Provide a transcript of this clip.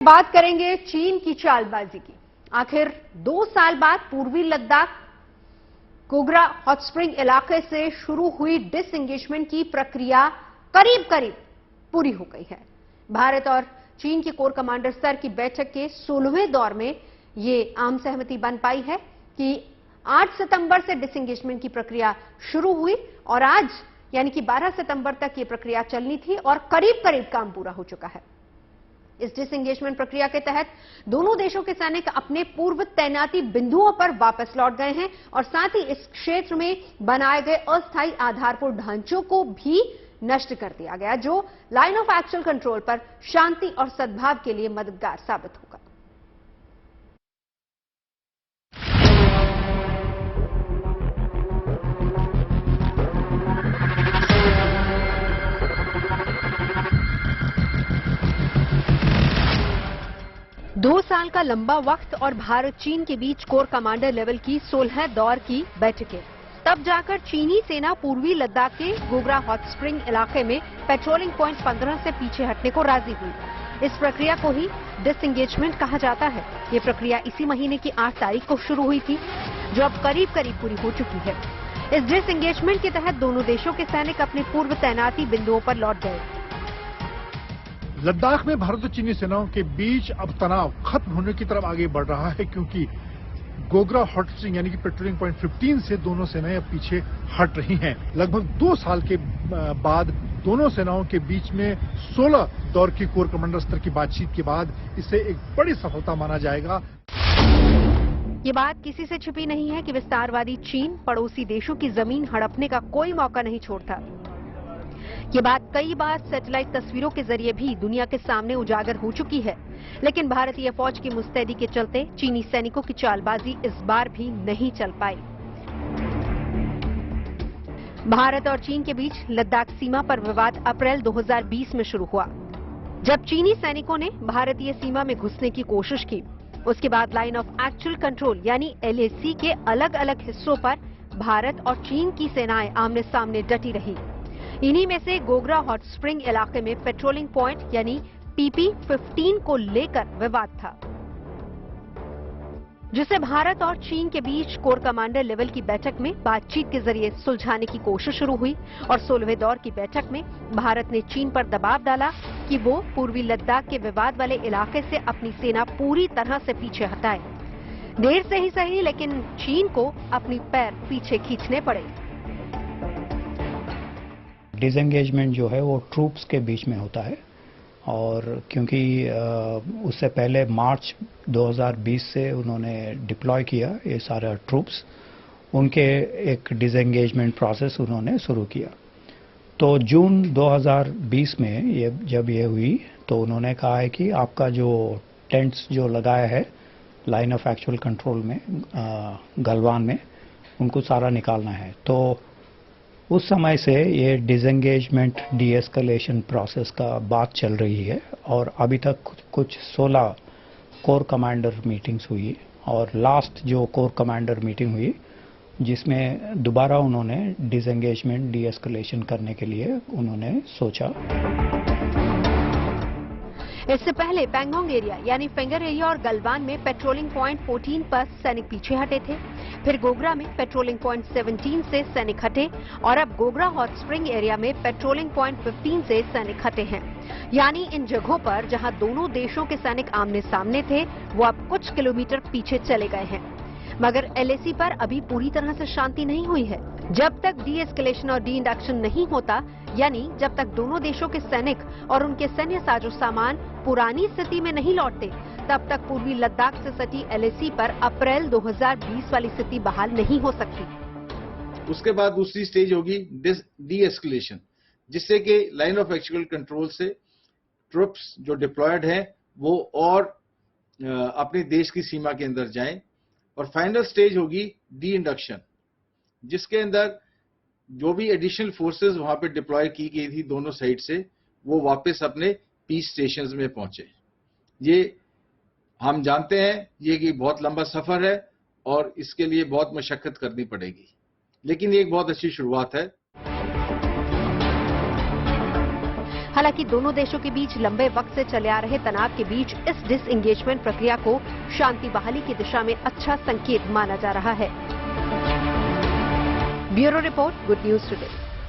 बात करेंगे चीन की चालबाजी की। आखिर 2 साल बाद पूर्वी लद्दाख कोगरा हॉट स्प्रिंग इलाके से शुरू हुई डिसएंगेजमेंट की प्रक्रिया करीब करीब पूरी हो गई है। भारत और चीन के कोर कमांडर स्तर की बैठक के 16वें दौर में यह आम सहमति बन पाई है कि 8 सितंबर से डिसएंगेजमेंट की प्रक्रिया शुरू हुई और आज यानी कि 12 सितंबर तक यह प्रक्रिया चलनी थी और करीब करीब काम पूरा हो चुका है। इस डिसएंगेजमेंट प्रक्रिया के तहत दोनों देशों के सैनिक अपने पूर्व तैनाती बिंदुओं पर वापस लौट गए हैं और साथ ही इस क्षेत्र में बनाए गए अस्थायी आधारभूत ढांचों को भी नष्ट कर दिया गया, जो लाइन ऑफ एक्चुअल कंट्रोल पर शांति और सद्भाव के लिए मददगार साबित होगा। दो साल का लंबा वक्त और भारत चीन के बीच कोर कमांडर लेवल की 16 दौर की बैठकें, तब जाकर चीनी सेना पूर्वी लद्दाख के गोगरा हॉट स्प्रिंग इलाके में पेट्रोलिंग पॉइंट 15 से पीछे हटने को राजी हुई। इस प्रक्रिया को ही डिसएंगेजमेंट कहा जाता है। ये प्रक्रिया इसी महीने की 8 तारीख को शुरू हुई थी, जो अब करीब करीब पूरी हो चुकी है। इस डिसएंगेजमेंट के तहत दोनों देशों के सैनिक अपने पूर्व तैनाती बिंदुओं पर लौट गए। लद्दाख में भारत और चीनी सेनाओं के बीच अब तनाव खत्म होने की तरफ आगे बढ़ रहा है, क्योंकि गोगरा हॉट स्प्रिंग यानी कि पेट्रोलिंग पॉइंट 15 से दोनों सेनाएं अब पीछे हट रही हैं। लगभग 2 साल के बाद दोनों सेनाओं के बीच में 16 दौर की कोर कमांडर स्तर की बातचीत के बाद इसे एक बड़ी सफलता माना जाएगा। ये बात किसी से छिपी नहीं है कि विस्तारवादी चीन पड़ोसी देशों की जमीन हड़पने का कोई मौका नहीं छोड़ता। ये बात कई बार सैटेलाइट तस्वीरों के जरिए भी दुनिया के सामने उजागर हो चुकी है, लेकिन भारतीय फौज की मुस्तैदी के चलते चीनी सैनिकों की चालबाजी इस बार भी नहीं चल पाई। भारत और चीन के बीच लद्दाख सीमा पर विवाद अप्रैल 2020 में शुरू हुआ, जब चीनी सैनिकों ने भारतीय सीमा में घुसने की कोशिश की। उसके बाद लाइन ऑफ एक्चुअल कंट्रोल यानी LAC के अलग अलग हिस्सों पर भारत और चीन की सेनाएं आमने सामने डटी रही। इन्हीं में से गोगरा हॉट स्प्रिंग इलाके में पेट्रोलिंग पॉइंट यानी PP-15 को लेकर विवाद था, जिसे भारत और चीन के बीच कोर कमांडर लेवल की बैठक में बातचीत के जरिए सुलझाने की कोशिश शुरू हुई। और 16वें दौर की बैठक में भारत ने चीन पर दबाव डाला कि वो पूर्वी लद्दाख के विवाद वाले इलाके से अपनी सेना पूरी तरह से पीछे हटाए। देर से ही सही, लेकिन चीन को अपनी पैर पीछे खींचने पड़े। डिसएंगेजमेंट जो है वो ट्रूप्स के बीच में होता है, और क्योंकि उससे पहले मार्च 2020 से उन्होंने डिप्लॉय किया ये सारे ट्रूप्स, उनके एक डिसएंगेजमेंट प्रोसेस उन्होंने शुरू किया। तो जून 2020 में जब ये हुई तो उन्होंने कहा है कि आपका जो टेंट्स जो लगाया है लाइन ऑफ एक्चुअल कंट्रोल में गलवान में, उनको सारा निकालना है। तो उस समय से ये डिसएंगेजमेंट डीएस्केलेशन प्रोसेस का बात चल रही है, और अभी तक कुछ 16 कोर कमांडर मीटिंग्स हुई, और लास्ट जो कोर कमांडर मीटिंग हुई जिसमें दोबारा उन्होंने डिसएंगेजमेंट डीएस्केलेशन करने के लिए उन्होंने सोचा। इससे पहले पैंगोंग एरिया यानी फिंगर एरिया और गलवान में पेट्रोलिंग पॉइंट 14 पर सैनिक पीछे हटे थे। फिर गोगरा में पेट्रोलिंग पॉइंट 17 से सैनिक हटे, और अब गोगरा हॉट स्प्रिंग एरिया में पेट्रोलिंग पॉइंट 15 से सैनिक हटे हैं। यानी इन जगहों पर जहां दोनों देशों के सैनिक आमने सामने थे, वो अब कुछ किलोमीटर पीछे चले गए हैं। मगर LAC पर अभी पूरी तरह से शांति नहीं हुई है। जब तक डी एस्केलेशन और डी इंडक्शन नहीं होता, यानी जब तक दोनों देशों के सैनिक और उनके सैन्य साजो सामान पुरानी स्थिति में नहीं लौटते, तब तक पूर्वी लद्दाख से सटी LAC पर अप्रैल 2020 वाली स्थिति बहाल नहीं हो सकती। उसके बाद दूसरी स्टेज होगी डी एस्केलेशन, जिससे कि लाइन ऑफ एक्चुअल कंट्रोल से ट्रुप्स जो डिप्लॉयड हैं वो और अपने देश की सीमा के अंदर जाएं। और फाइनल स्टेज होगी डी इंडक्शन, जिसके अंदर जो भी एडिशनल फोर्सेस वहां पे डिप्लॉय की गई थी दोनों साइड से, वो वापस अपने पीस स्टेशंस में पहुंचे। ये हम जानते हैं ये कि बहुत लंबा सफर है और इसके लिए बहुत मशक्कत करनी पड़ेगी, लेकिन ये एक बहुत अच्छी शुरुआत है। हालांकि दोनों देशों के बीच लंबे वक्त से चले आ रहे तनाव के बीच इस डिसएंगेजमेंट प्रक्रिया को शांति बहाली की दिशा में अच्छा संकेत माना जा रहा है। Bureau report, good news today.